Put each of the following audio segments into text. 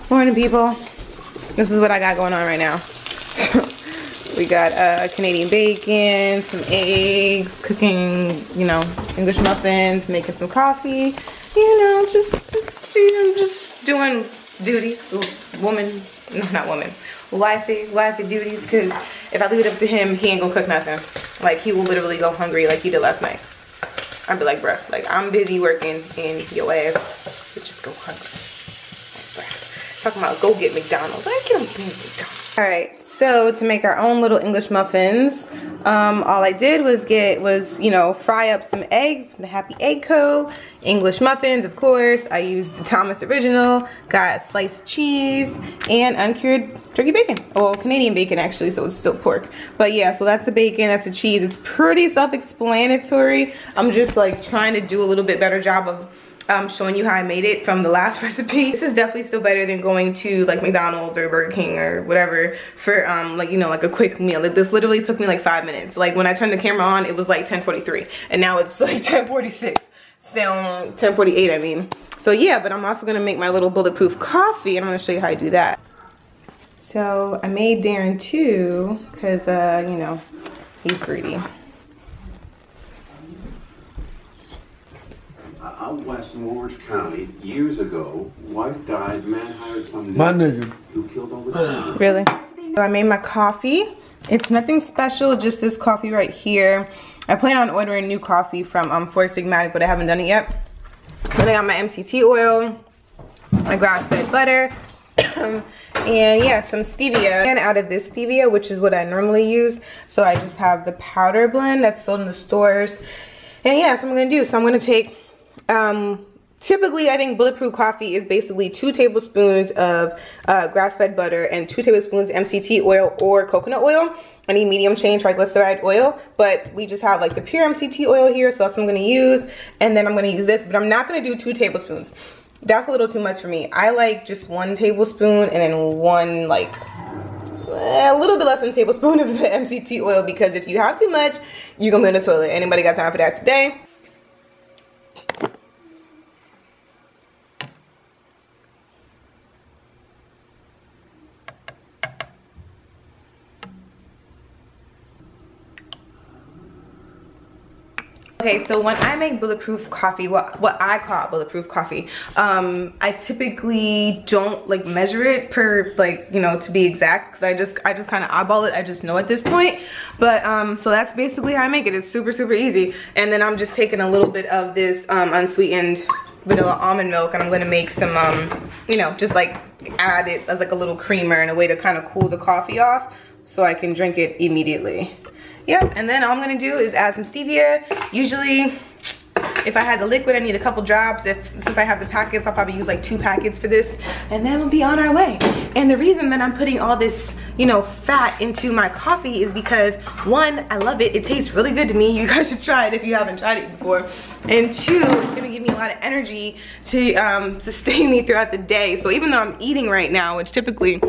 Morning, people. This is what I got going on right now. We got Canadian bacon, some eggs, cooking, you know, English muffins, making some coffee. You know, just doing duties. Woman, no, not woman. Wifey duties. Because if I leave it up to him, he ain't gonna cook nothing. Like, he will literally go hungry like he did last night. I'd be like, bruh, like, I'm busy working and your ass would just go hungry. Like, bruh. Talking about go get McDonald's. I get him McDonald's. All right, so to make our own little English muffins, all I did was, you know, fry up some eggs from the Happy Egg Co. English muffins, of course. I used the Thomas Original, got sliced cheese, and uncured turkey bacon. Well, Canadian bacon, actually, so it's still pork. But yeah, so that's the bacon, that's the cheese. It's pretty self-explanatory. I'm just like trying to do a little bit better job of showing you how I made it from the last recipe. This is definitely still better than going to like McDonald's or Burger King or whatever for like, you know, like a quick meal. Like, this literally took me like 5 minutes. Like, when I turned the camera on, it was like 10:43 and now it's like 10:46. So 10:48, I mean. So yeah, but I'm also gonna make my little bulletproof coffee and I'm gonna show you how I do that. So I made Darren too, because you know, he's greedy. Out west in Orange County, years ago, wife died, man hired some nigga who killed all the children. Really? So I made my coffee. It's nothing special, just this coffee right here. I plan on ordering new coffee from Four Sigmatic, but I haven't done it yet. Then I got my MCT oil, my grass-fed butter, and yeah, some stevia. And out of this stevia, which is what I normally use, so I just have the powder blend that's sold in the stores. And yeah, that's what I'm gonna do. So I'm gonna take typically I think Bulletproof coffee is basically 2 tablespoons of grass-fed butter and 2 tablespoons MCT oil or coconut oil. Any medium chain triglyceride oil, but we just have like the pure MCT oil here, so that's what I'm gonna use. And then I'm gonna use this, but I'm not gonna do 2 tablespoons. That's a little too much for me. I like just 1 tablespoon and then one, like a little bit less than a tablespoon of the MCT oil, because if you have too much, you're gonna be in the toilet. Anybody got time for that today? Okay, so when I make bulletproof coffee, what I call bulletproof coffee, I typically don't like measure it per, like, you know, to be exact, because I just kind of eyeball it. I just know at this point. But so that's basically how I make it. It's super easy. And then I'm just taking a little bit of this unsweetened vanilla almond milk, and I'm gonna make some you know, just like add it as like a little creamer in a way to kind of cool the coffee off so I can drink it immediately. Yep, and then all I'm gonna do is add some stevia. Usually, if I had the liquid, I need a couple drops. Since I have the packets, I'll probably use like 2 packets for this, and then we'll be on our way. And the reason that I'm putting all this, you know, fat into my coffee is because 1, I love it. It tastes really good to me. You guys should try it if you haven't tried it before. And 2, it's gonna give me a lot of energy to sustain me throughout the day. So even though I'm eating right now, which typically,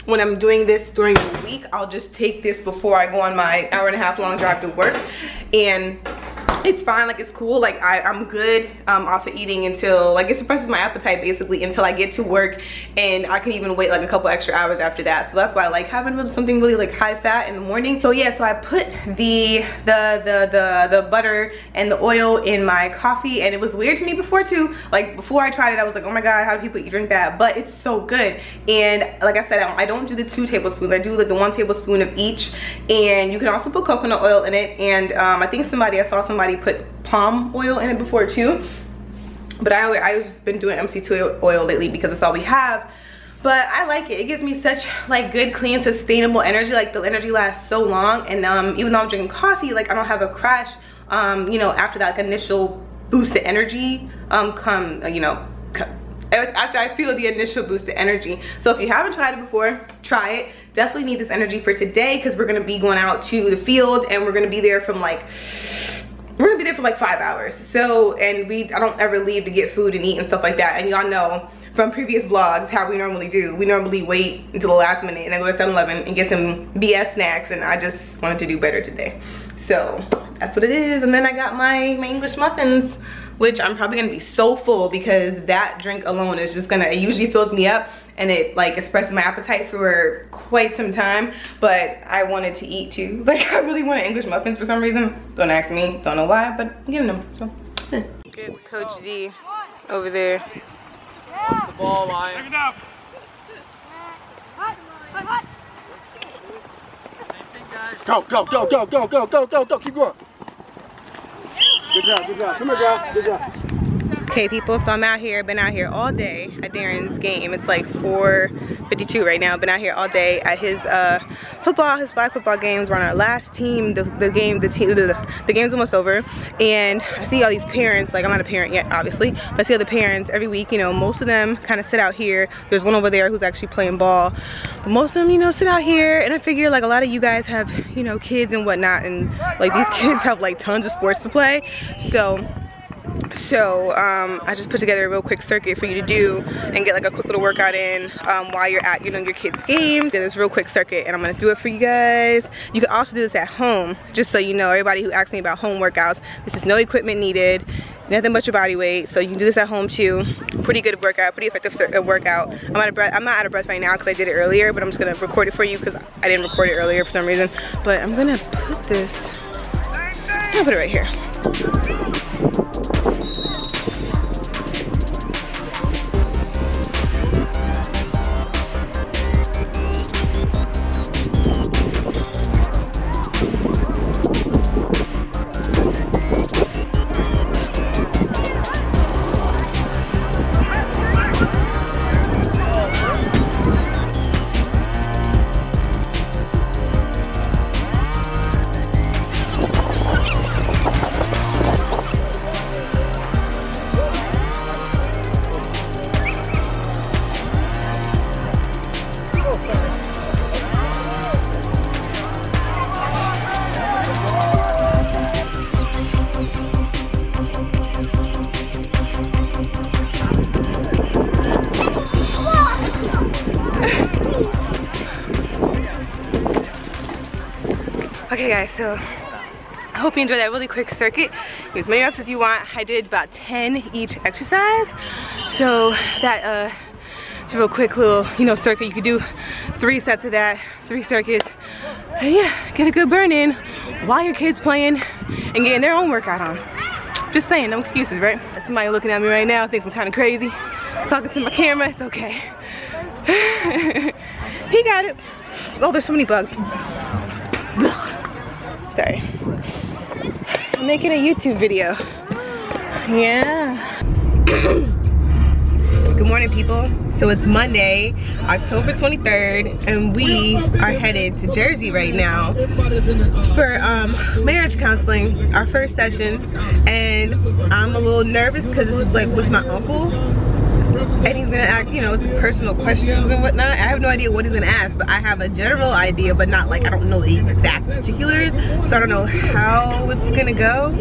when I'm doing this during the week, I'll just take this before I go on my hour-and-a-half long drive to work, and it's fine. Like, it's cool. Like, I'm good off of eating until, like, it suppresses my appetite basically until I get to work, and I can even wait like a couple extra hours after that. So that's why I like having something really like high fat in the morning. So yeah, so I put the butter and the oil in my coffee, and it was weird to me before too. Like, before I tried it, I was like, oh my god, how do people drink that? But it's so good. And like I said, I don't do the 2 tablespoons. I do like the 1 tablespoon of each, and you can also put coconut oil in it. And I think I saw somebody put palm oil in it before too, but I've just been doing MCT oil lately because that's all we have. But I like it. It gives me such like good, clean, sustainable energy. Like, the energy lasts so long, and even though I'm drinking coffee, like, I don't have a crash you know, after that like initial boost of energy you know, after I feel the initial boost of energy. So if you haven't tried it before, try it. Definitely need this energy for today, because we're gonna be going out to the field, and we're gonna be there from like 5 hours. So, and I don't ever leave to get food and eat and stuff like that. And y'all know from previous vlogs how we normally do. We normally wait until the last minute and then go to 7-Eleven and get some BS snacks, and I just wanted to do better today. So that's what it is. And then I got my English muffins which I'm probably gonna be so full because that drink alone is just gonna, it usually fills me up and it like expresses my appetite for quite some time. But I wanted to eat too. Like I really wanted English muffins for some reason. Don't ask me, don't know why, but I'm getting them, so. Good, Coach D over there. Off the ball line. Take it up. Go, go, go, go, go, go, go, go, go, keep going. Good job, good job. Come here, girl. Good job. Okay, people, so I'm out here, been out here all day at Darren's game. It's like 4:52 right now. Been out here all day at his his 5 football games. We're on our last team. The game's almost over, and I see all these parents. Like, I'm not a parent yet, obviously, but I see all the parents every week. You know, most of them kind of sit out here. There's one over there who's actually playing ball, but most of them, you know, sit out here. And I figure like a lot of you guys have, you know, kids and whatnot, and like these kids have like tons of sports to play. So I just put together a real quick circuit for you to do and get like a quick little workout in while you're at, you know, your kids' games. And this real quick circuit, and I'm gonna do it for you guys. You can also do this at home, just so you know, everybody who asks me about home workouts, this is no equipment needed, nothing but your body weight. So you can do this at home too. Pretty good workout, pretty effective workout. I'm out of breath. I'm not out of breath right now because I did it earlier, but I'm just gonna record it for you because I didn't record it earlier for some reason. But I'm gonna put this, I'll put it right here. Okay guys, so I hope you enjoyed that really quick circuit. Do as many reps as you want. I did about 10 each exercise. So that just a real quick little, you know, circuit. You could do 3 sets of that, 3 circuits. And yeah, get a good burn in while your kids playing and getting their own workout on. Just saying, no excuses, right? Somebody looking at me right now thinks I'm kind of crazy. Talking to my camera, it's okay. He got it. Oh, there's so many bugs. Ugh. Sorry. I'm making a YouTube video. Yeah. Good morning, people. So it's Monday, October 23rd, and we are headed to Jersey right now for marriage counseling, our first session. And I'm a little nervous because this is like with my uncle. And he's gonna ask, you know, some personal questions and whatnot. I have no idea what he's gonna ask, but I have a general idea, but not like, I don't know the exact particulars. So I don't know how it's gonna go.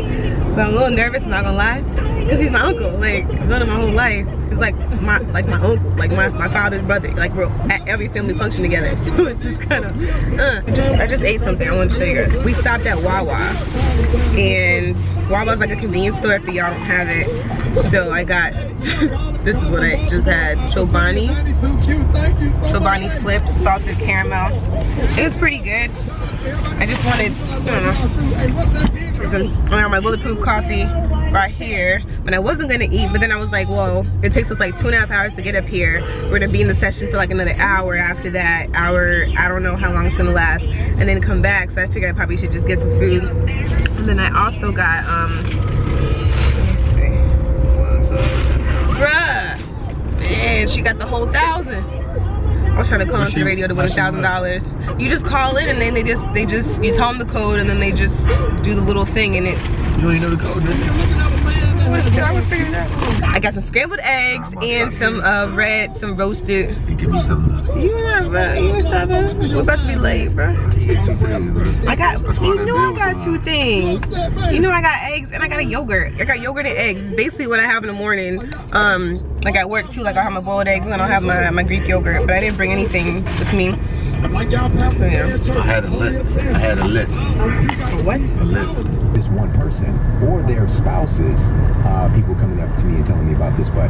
But I'm a little nervous, I'm not gonna lie. Because he's my uncle, like, I've known him my whole life. He's like my uncle, like my father's brother. Like, we're at every family function together. So it's just kind of, I just ate something I want to show you guys. We stopped at Wawa. And Wawa's like a convenience store if y'all don't have it. So I got, this is what I just had, Chobani flips, salted caramel. It was pretty good. I just wanted, I don't know, I got my Bulletproof coffee right here, but I wasn't gonna eat, but then I was like, well, it takes us like 2.5 hours to get up here. We're gonna be in the session for like another hour after that hour. I don't know how long it's gonna last, and then come back. So I figured I probably should just get some food. And then I also got, let's see. Bruh, man, she got the whole 1,000. I was trying to call into the radio to win $1,000. You just call in and then they just you tell them the code and then they just do the little thing and it. You don't even know the code, do you? I got some scrambled eggs and some some roasted. Give me some. You wanna stop it? We're about to be late, bro. I got 2 things. You know I got eggs and I got a yogurt. I got yogurt and eggs. It's basically what I have in the morning. Like at work too, like I'll have my boiled eggs and then I'll have my Greek yogurt, but I didn't bring anything with me. So, yeah. I had a lit. What? A lit. This one person or their spouses, people coming up to me and telling me about this, but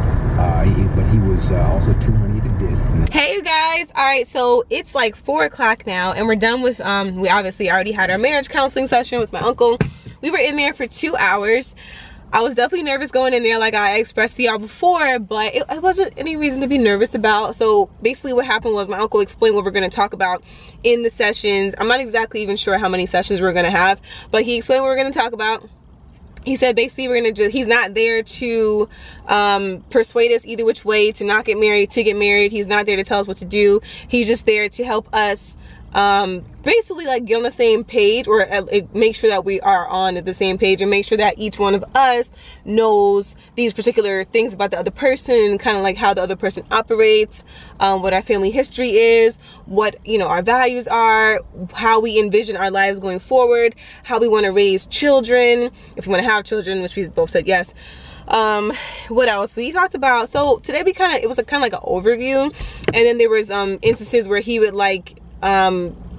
he was also 200 discs. Hey you guys, all right, so it's like 4 o'clock now and we're done with we obviously already had our marriage counseling session with my uncle. We were in there for 2 hours. I was definitely nervous going in there, like I expressed to y'all before, but it wasn't any reason to be nervous about. So basically what happened was my uncle explained what we're going to talk about in the sessions. I'm not exactly even sure how many sessions we're going to have, but he explained what we're going to talk about. He said basically we're going to he's not there to persuade us either which way to not get married, to get married. He's not there to tell us what to do. He's just there to help us basically like get on the same page, or make sure that we are on the same page, and make sure that each one of us knows these particular things about the other person, and kind of like how the other person operates, what our family history is, what, you know, our values are, how we envision our lives going forward, how we want to raise children, if we want to have children, which we both said yes. What else we talked about? So today we it was kind of like an overview, and then there was instances where he would like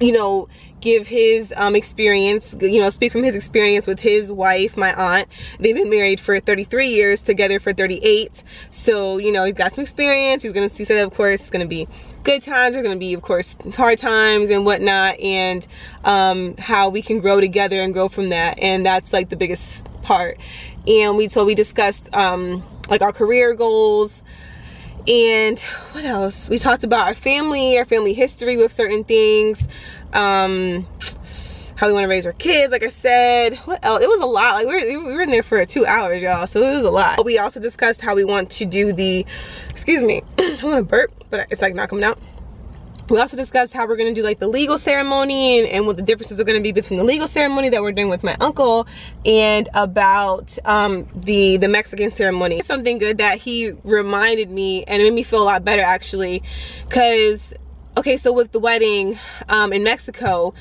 you know, give his experience, you know, speak from his experience with his wife, my aunt. They've been married for 33 years, together for 38. So, you know, he's got some experience. He said, of course, it's going to be good times. There's going to be, of course, hard times and whatnot, and how we can grow together and grow from that. And that's like the biggest part. And we discussed like our career goals. And what else? We talked about our family history with certain things, how we want to raise our kids, like I said. What else? It was a lot. Like we were in there for 2 hours, y'all, so it was a lot. We also discussed how we want to do the, excuse me, I want to burp, but it's like not coming out. We also discussed how we're going to do like the legal ceremony, and what the differences are going to be between the legal ceremony that we're doing with my uncle and about the Mexican ceremony. Something good that he reminded me, and it made me feel a lot better actually, because okay, so with the wedding in Mexico,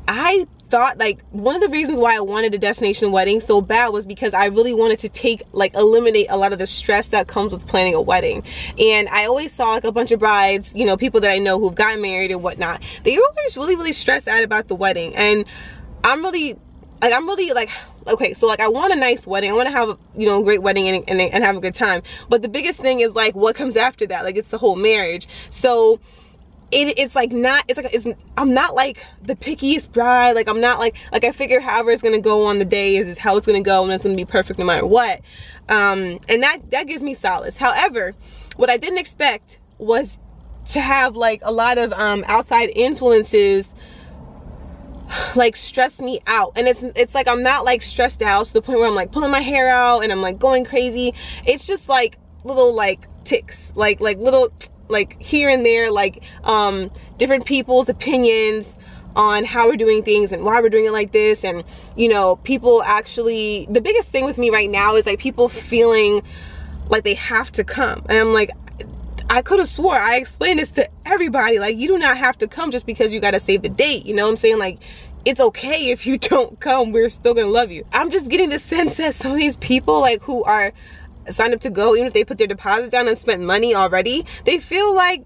I thought like one of the reasons why I wanted a destination wedding so bad was because I really wanted to eliminate a lot of the stress that comes with planning a wedding. And I always saw like a bunch of brides, you know, people that I know who've gotten married and whatnot, they were always really stressed out about the wedding. And I'm really like, okay, so like I want a nice wedding, I want to have, you know, a great wedding and have a good time, but the biggest thing is like what comes after that. Like it's the whole marriage. So I'm not like the pickiest bride. Like I'm not like I figure however it's gonna go on the day is how it's gonna go, and it's gonna be perfect no matter what. And that gives me solace. However, what I didn't expect was to have like a lot of outside influences like stress me out. And it's like I'm not like stressed out to the point where I'm like pulling my hair out and I'm like going crazy. It's just like little like ticks, like little like here and there, like different people's opinions on how we're doing things and why we're doing it like this. And you know, people actually, the biggest thing with me right now is like people feeling like they have to come, and I'm like, I could have swore I explained this to everybody, like you do not have to come just because you got to save the date, you know what I'm saying? Like it's okay if you don't come, we're still gonna love you. I'm just getting the sense that some of these people like who are signed up to go, even if they put their deposit down and spent money already, they feel like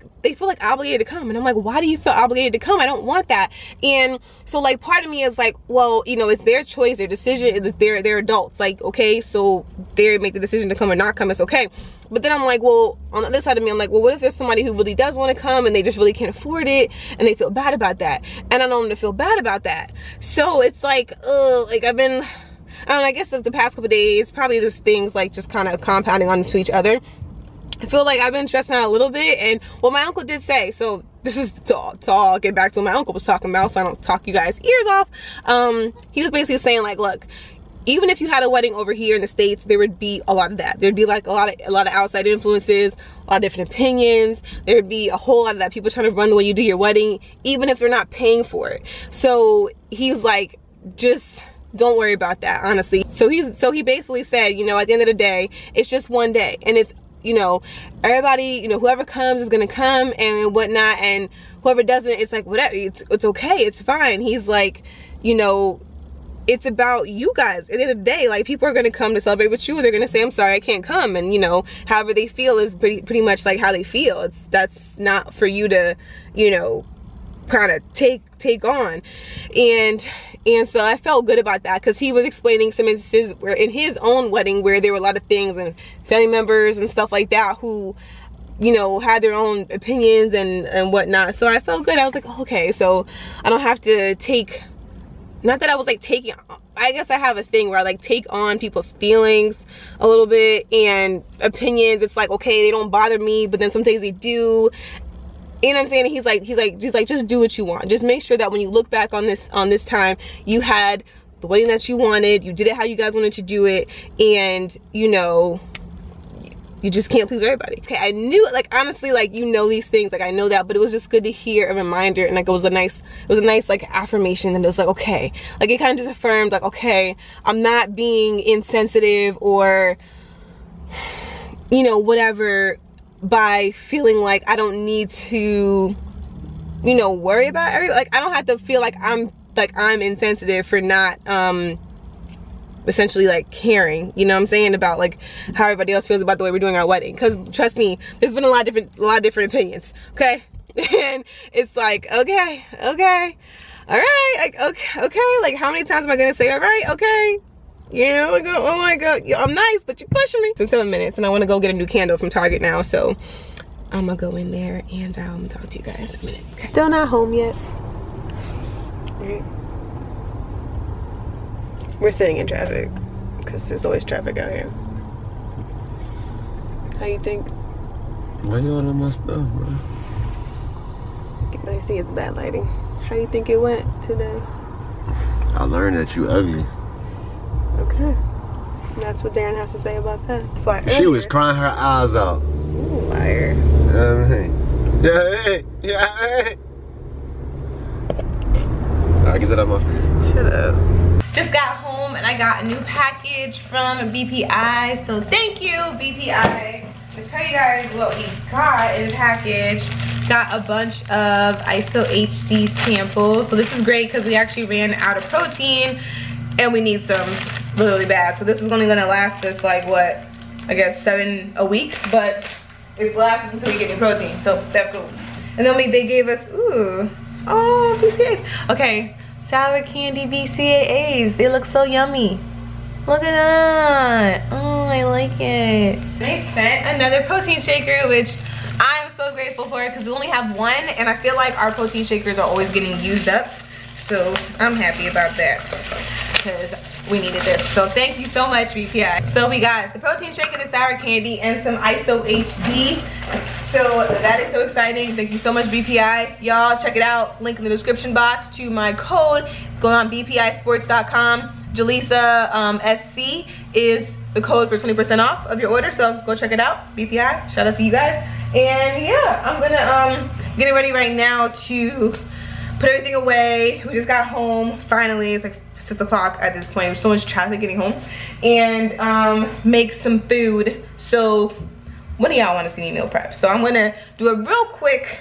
obligated to come. And I'm like, why do you feel obligated to come? I don't want that. And so like part of me is like, well, you know, it's their choice, their decision, they're adults, like okay, so they make the decision to come or not come, it's okay. But then I'm like, well, on the other side of me, I'm like, well, what if there's somebody who really does want to come and they just really can't afford it and they feel bad about that, and I don't want them to feel bad about that. So it's like, like I've been, I don't know, I guess the past couple days, probably there's things like just kind of compounding onto each other. I feel like I've been stressing out a little bit. And what my uncle did say, so this is to all get back to what my uncle was talking about, so I don't talk you guys' ears off. He was basically saying like, look, even if you had a wedding over here in the States, there would be a lot of that. There'd be like a lot of outside influences, a lot of different opinions. There'd be a whole lot of that, people trying to run the way you do your wedding, even if they're not paying for it. So he's like, just don't worry about that, honestly. So he basically said, you know, at the end of the day, it's just one day, and it's, you know, everybody, you know, whoever comes is gonna come and whatnot, and whoever doesn't, it's like whatever, it's okay, it's fine. He's like, you know, it's about you guys. At the end of the day, like, people are gonna come to celebrate with you, or they're gonna say, I'm sorry, I can't come. And you know, however they feel is pretty much like how they feel. That's not for you to, you know, kind of take on. And so I felt good about that, because he was explaining some instances where in his own wedding where there were a lot of things and family members and stuff like that who, you know, had their own opinions and whatnot. So I felt good. I was like, oh, okay, so I don't have to take, not that I was like taking, I guess I have a thing where I like take on people's feelings a little bit and opinions. It's like, okay, they don't bother me, but then sometimes they do. You know what I'm saying? He's like, just do what you want. Just make sure that when you look back on this time, you had the wedding that you wanted, you did it how you guys wanted to do it, and you know, you just can't please everybody. Okay, I knew, like, honestly, like, you know these things, like, I know that, but it was just good to hear a reminder, and like, it was a nice like affirmation, and it was like, okay, like, it kind of just affirmed, like, okay, I'm not being insensitive or, you know, whatever, by feeling like I don't need to, you know, worry about like, I don't have to feel like I'm insensitive for not essentially like caring, you know what I'm saying, about like how everybody else feels about the way we're doing our wedding. Because trust me, there's been a lot of different opinions, okay? And it's like, okay, all right, like, okay, like, how many times am I gonna say all right, okay? Yeah, like, oh my god, I'm nice, but you're pushing me. It's been 7 minutes and I want to go get a new candle from Target now, so I'm gonna go in there and I'll talk to you guys in a minute. Okay. Still not home yet. Right. We're sitting in traffic because there's always traffic out here. How you think? Why you all on my stuff, bro? I see it's bad lighting. How you think it went today? I learned that you ugly. Okay. That's what Darren has to say about that. That's why she was crying her eyes out. Ooh, liar. Yeah. I'll get that out my face. Shut up. Just got home and I got a new package from BPI. So thank you, BPI. To tell you guys what we got in the package. Got a bunch of ISO HD samples. So this is great because we actually ran out of protein and we need some really bad. So this is only gonna last us like what, I guess 7 a week, but it's lasts us until we get new protein. So that's cool. And then they gave us, ooh, oh, BCAAs. Okay, sour candy BCAAs. They look so yummy. Look at that. Oh, I like it. They sent another protein shaker, which I'm so grateful for because we only have one and I feel like our protein shakers are always getting used up. So I'm happy about that because we needed this. So thank you so much, BPI. So we got the protein shaker, the sour candy, and some ISO HD. So that is so exciting. Thank you so much, BPI. Y'all check it out. Link in the description box to my code. Go on bpisports.com. Jalisa SC is the code for 20% off of your order. So go check it out. BPI, shout out to you guys. And yeah, I'm gonna getting ready right now to put everything away. We just got home finally. It's like 6 o'clock at this point. There's so much traffic getting home. And make some food. So when do y'all want to see me meal prep? So I'm gonna do a real quick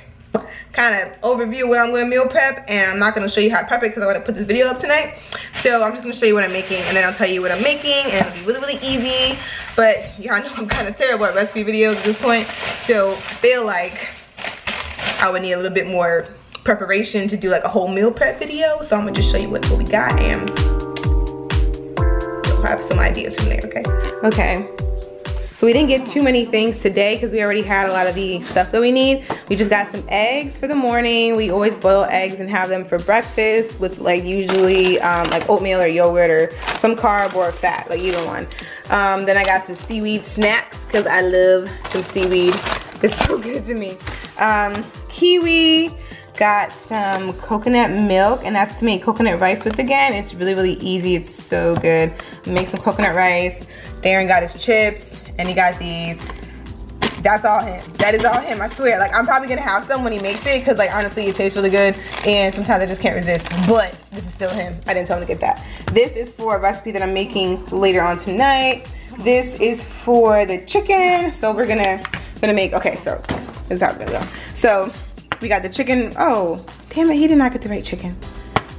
kind of overview of what I'm gonna meal prep, and I'm not gonna show you how to prep it because I want to put this video up tonight. So I'm just gonna show you what I'm making, and then I'll tell you what I'm making, and it'll be really, really easy. But y'all know I'm kind of terrible at recipe videos at this point, so I feel like I would need a little bit more preparation to do like a whole meal prep video. So I'm gonna just show you what we got, and you'll have some ideas from there, okay? Okay. So we didn't get too many things today because we already had a lot of the stuff that we need. We just got some eggs for the morning. We always boil eggs and have them for breakfast with like usually like oatmeal or yogurt or some carb or fat, like either one. Then I got the seaweed snacks because I love some seaweed. It's so good to me. Kiwi. Got some coconut milk, and that's to make coconut rice with again. It's really, really easy. It's so good. Make some coconut rice. Darren got his chips, and he got these. That's all him. That is all him, I swear. Like, I'm probably gonna have some when he makes it, because like honestly, it tastes really good, and sometimes I just can't resist. But this is still him. I didn't tell him to get that. This is for a recipe that I'm making later on tonight. This is for the chicken. So we're gonna make, okay, so this is how it's gonna go. So we got the chicken. Oh, damn it, he did not get the right chicken.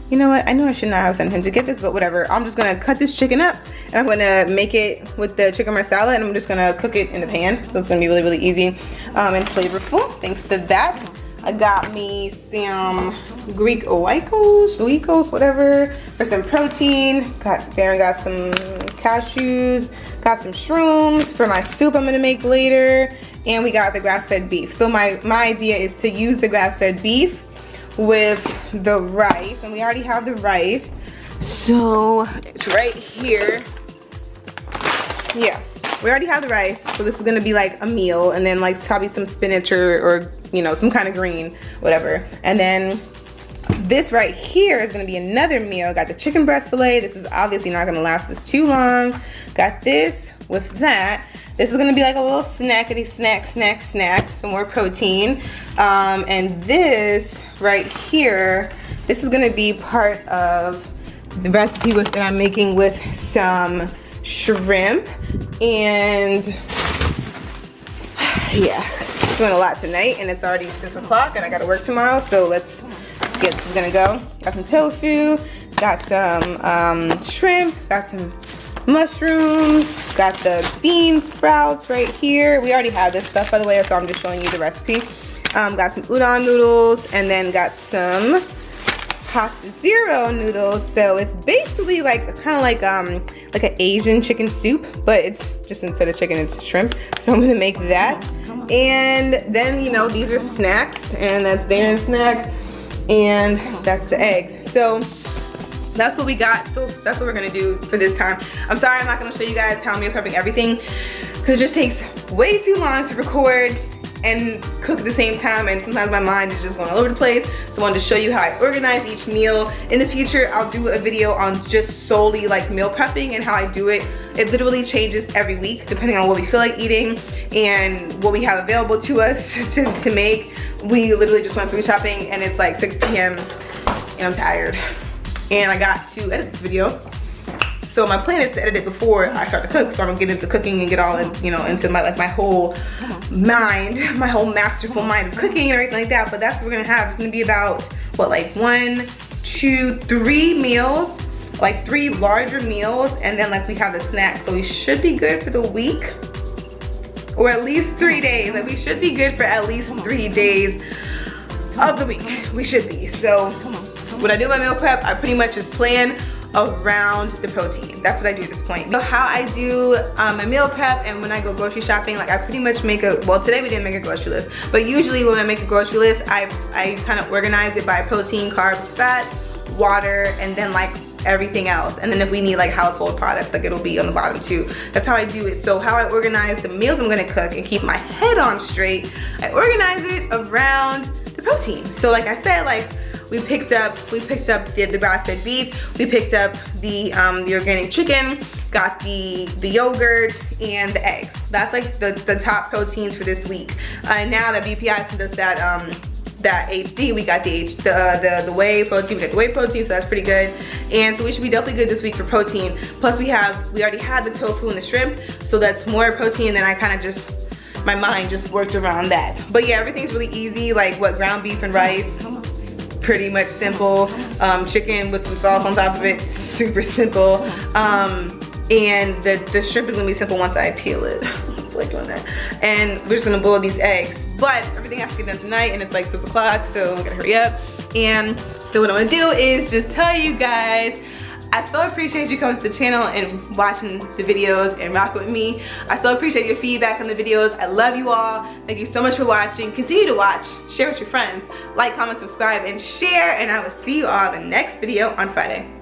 You know what? I know I should not have sent him to get this, but whatever. I'm just gonna cut this chicken up and I'm gonna make it with the chicken marsala and I'm just gonna cook it in the pan. So it's gonna be really, really easy and flavorful thanks to that. I got me some Greek oikos, whatever, for some protein. Darren got some cashews, got some shrooms for my soup I'm gonna make later, and we got the grass-fed beef. So my idea is to use the grass-fed beef with the rice, and we already have the rice, so it's right here. Yeah, we already have the rice, so this is gonna be like a meal, and then like probably some spinach or you know, some kind of green, whatever. And then this right here is gonna be another meal. Got the chicken breast fillet. This is obviously not gonna last us too long. Got this with that. This is gonna be like a little snackety snack, some more protein. And this right here, this is gonna be part of the recipe that I'm making with some shrimp. And yeah, doing a lot tonight, and it's already 6 o'clock and I gotta work tomorrow, so let's see how this is gonna go. Got some tofu, got some shrimp, got some mushrooms, got the bean sprouts right here. We already have this stuff, by the way, so I'm just showing you the recipe. Got some udon noodles, and then got some pasta zero noodles. So it's basically like kind of like an Asian chicken soup, but it's just instead of chicken, it's shrimp. So I'm gonna make that. And then, you know, these are snacks, and that's Darren's snack, and that's the eggs. So that's what we got. So that's what we're gonna do for this time. I'm sorry I'm not gonna show you guys how I'm meal prepping everything, because it just takes way too long to record and cook at the same time, and sometimes my mind is just going all over the place. So I wanted to show you how I organize each meal. In the future, I'll do a video on just solely like meal prepping and how I do it. It literally changes every week depending on what we feel like eating and what we have available to us to make. We literally just went food shopping and it's like 6 p.m. and I'm tired. And I got to edit this video. So my plan is to edit it before I start to cook, so I'm gonna get into cooking and get all in, you know, into my my whole mind, my whole masterful mind of cooking and everything like that. But that's what we're gonna have. It's gonna be about what, like 1, 2, 3 meals, like 3 larger meals, and then like we have the snacks. So we should be good for the week, or at least 3 days. Like we should be good for at least 3 days of the week. We should be. So when I do my meal prep, I pretty much just plan around the protein. That's what I do at this point. So how I do my meal prep, and when I go grocery shopping, like I pretty much make a, well today we didn't make a grocery list, but usually when I make a grocery list, I kind of organize it by protein, carbs, fats, water, and then like everything else. And then if we need like household products, like it'll be on the bottom too. That's how I do it. So how I organize the meals I'm gonna cook and keep my head on straight, I organize it around the protein. So like I said, like we picked up the grass-fed beef, we picked up the organic chicken, got the yogurt and the eggs. That's like the top proteins for this week. Now that BPI sent us that HD, we got the whey protein, we got the whey protein, so that's pretty good. And so we should be definitely good this week for protein. Plus we already had the tofu and the shrimp, so that's more protein than I kind of just, my mind just worked around that. But yeah, everything's really easy, like what, ground beef and rice, pretty much simple. Chicken with some sauce on top of it, super simple. And the shrimp is gonna be simple once I peel it. I like doing that. And we're just gonna boil these eggs. But everything has to get done tonight, and it's like 6 o'clock, so I'm gonna hurry up. And so what I'm gonna do is just tell you guys, I so appreciate you coming to the channel and watching the videos and rocking with me. I so appreciate your feedback on the videos. I love you all. Thank you so much for watching. Continue to watch, share with your friends, like, comment, subscribe, and share, and I will see you all in the next video on Friday.